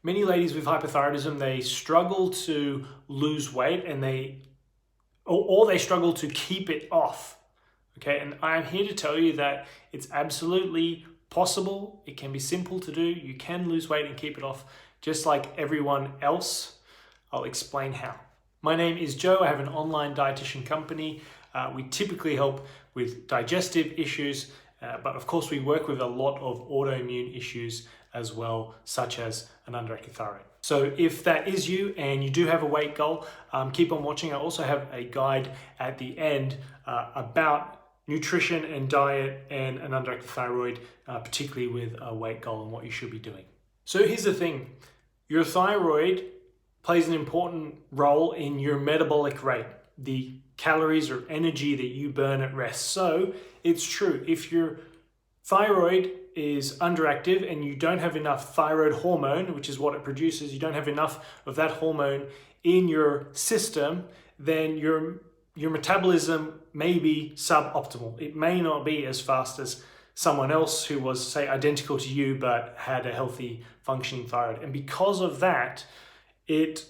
Many ladies with hypothyroidism, they struggle to lose weight and or they struggle to keep it off. Okay, and I'm here to tell you that it's absolutely possible. It can be simple to do. You can lose weight and keep it off just like everyone else. I'll explain how. My name is Joe. I have an online dietitian company. We typically help with digestive issues, but of course we work with a lot of autoimmune issues as well, such as an underactive thyroid. So if that is you and you do have a weight goal, keep on watching. I also have a guide at the end about nutrition and diet and an underactive thyroid, particularly with a weight goal and what you should be doing. So here's the thing. Your thyroid plays an important role in your metabolic rate, the calories or energy that you burn at rest. So it's true, if your thyroid is underactive and you don't have enough thyroid hormone, which is what it produces, you don't have enough of that hormone in your system, then your metabolism may be suboptimal. It may not be as fast as someone else who was, say, identical to you but had a healthy functioning thyroid. And because of that, it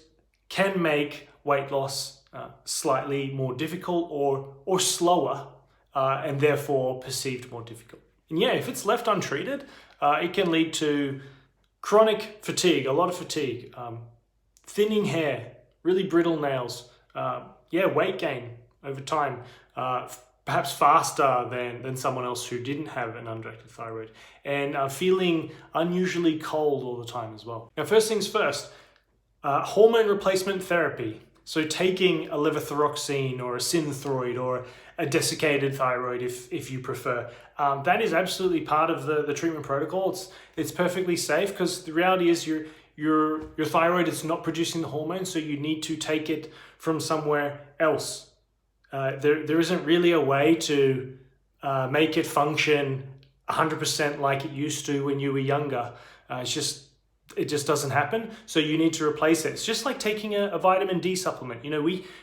can make weight loss slightly more difficult or slower and therefore perceived more difficult. And yeah, if it's left untreated, it can lead to chronic fatigue, a lot of fatigue, thinning hair, really brittle nails, weight gain over time, perhaps faster than someone else who didn't have an underactive thyroid, and feeling unusually cold all the time as well. Now, first things first, hormone replacement therapy. So taking a levothyroxine or a synthroid or a desiccated thyroid, if you prefer, that is absolutely part of the treatment protocol. It's perfectly safe because the reality is your thyroid is not producing the hormone, so you need to take it from somewhere else. There isn't really a way to make it function 100% like it used to when you were younger. It just doesn't happen. So you need to replace it. It's just like taking a vitamin D supplement. You know,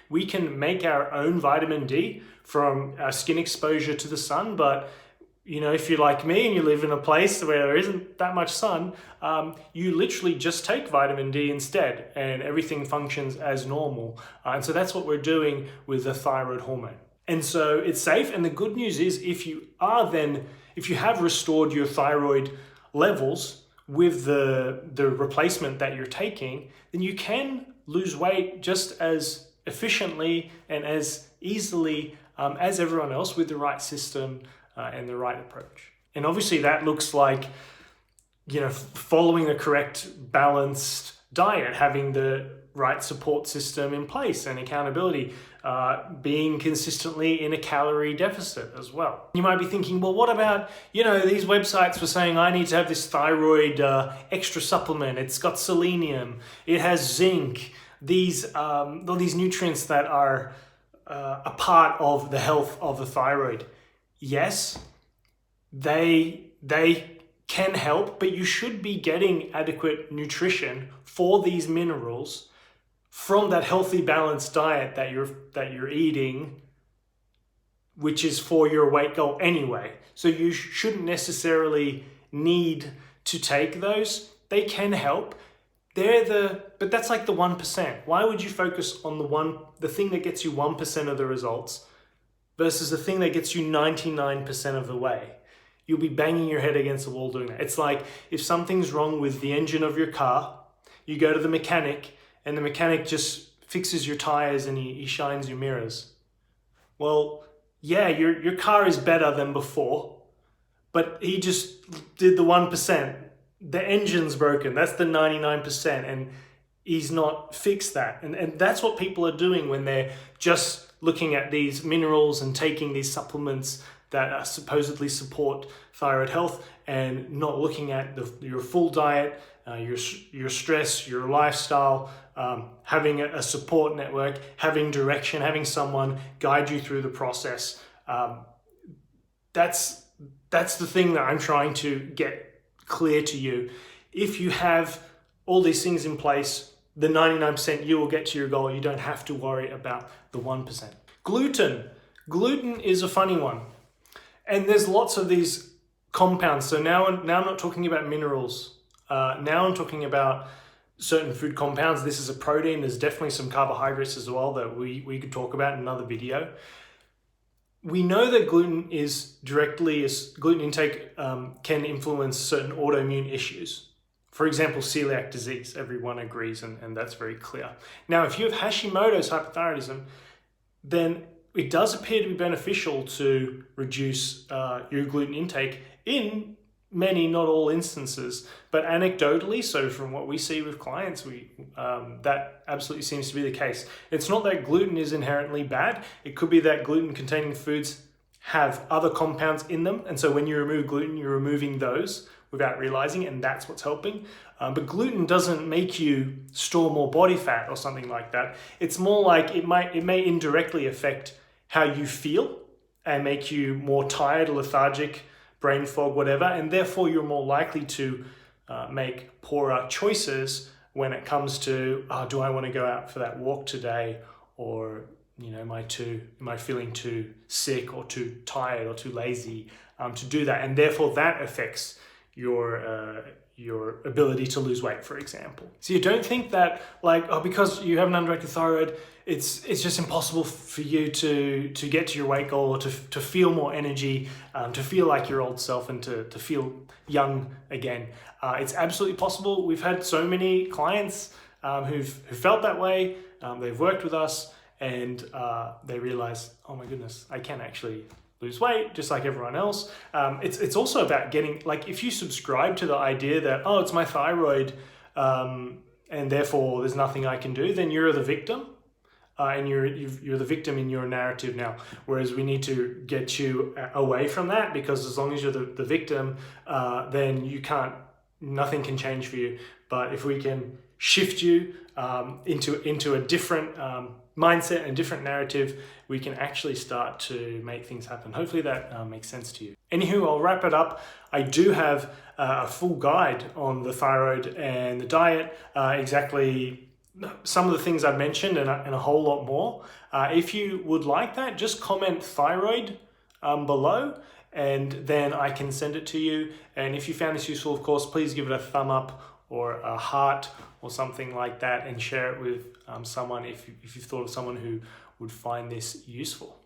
we can make our own vitamin D from our skin exposure to the sun, but you know, if you're like me and you live in a place where there isn't that much sun, you literally just take vitamin D instead and everything functions as normal. And so that's what we're doing with the thyroid hormone. And so it's safe. And the good news is if you have restored your thyroid levels with the replacement that you're taking, then you can lose weight just as efficiently and as easily as everyone else with the right system and the right approach. And obviously that looks like, you know, following the correct balanced diet, having the right support system in place and accountability, being consistently in a calorie deficit as well. You might be thinking, well, what about, you know, these websites were saying I need to have this thyroid extra supplement. It's got selenium, it has zinc, all these nutrients that are a part of the health of the thyroid. Yes, they can help, but you should be getting adequate nutrition for these minerals from that healthy, balanced diet that you're eating, which is for your weight goal anyway. So you shouldn't necessarily need to take those. They can help. But that's like the 1%. Why would you focus on the thing that gets you 1% of the results versus the thing that gets you 99% of the way? You'll be banging your head against the wall doing that. It's like if something's wrong with the engine of your car, you go to the mechanic and the mechanic just fixes your tires and he shines your mirrors. Well, yeah, your car is better than before, but he just did the 1%. The engine's broken. That's the 99%, and he's not fixed that. And that's what people are doing when they're just looking at these minerals and taking these supplements that supposedly support thyroid health and not looking at your full diet, your stress, your lifestyle, having a support network, having direction, having someone guide you through the process. That's the thing that I'm trying to get clear to you. If you have all these things in place, the 99%, you will get to your goal. You don't have to worry about the 1%. Gluten. Gluten is a funny one. And there's lots of these compounds. So now I'm not talking about minerals. Now I'm talking about certain food compounds. This is a protein. There's definitely some carbohydrates as well that we could talk about in another video. We know that gluten intake can influence certain autoimmune issues. For example, celiac disease, everyone agrees, and that's very clear. Now, if you have Hashimoto's hypothyroidism, then it does appear to be beneficial to reduce your gluten intake in many, not all instances, but anecdotally, so from what we see with clients, that absolutely seems to be the case. It's not that gluten is inherently bad. It could be that gluten-containing foods have other compounds in them, and so when you remove gluten, you're removing those without realizing it, and that's what's helping. But gluten doesn't make you store more body fat or something like that. It's more like it may indirectly affect how you feel and make you more tired, lethargic, brain fog, whatever, and therefore you're more likely to make poorer choices when it comes to, do I want to go out for that walk today, or am I feeling too sick or too tired or too lazy to do that, and therefore that affects your ability to lose weight, for example. So you don't think that because you have an underactive thyroid, it's just impossible for you to get to your weight goal, or to feel more energy, to feel like your old self, and to feel young again. It's absolutely possible. We've had so many clients who've felt that way. They've worked with us, and they realize, oh my goodness, I can actually lose weight just like everyone else. It's also about getting, if you subscribe to the idea that, it's my thyroid, and therefore there's nothing I can do, then you're the victim. And you're the victim in your narrative now. Whereas we need to get you away from that, because as long as you're the victim, then nothing can change for you. But if we can shift you into a different mindset and different narrative, we can actually start to make things happen. Hopefully that makes sense to you. Anywho, I'll wrap it up. I do have a full guide on the thyroid and the diet, exactly some of the things I've mentioned, and a whole lot more. If you would like that, just comment thyroid below, and then I can send it to you. And if you found this useful, of course, please give it a thumb up or a heart or something like that, and share it with someone if you've thought of someone who would find this useful.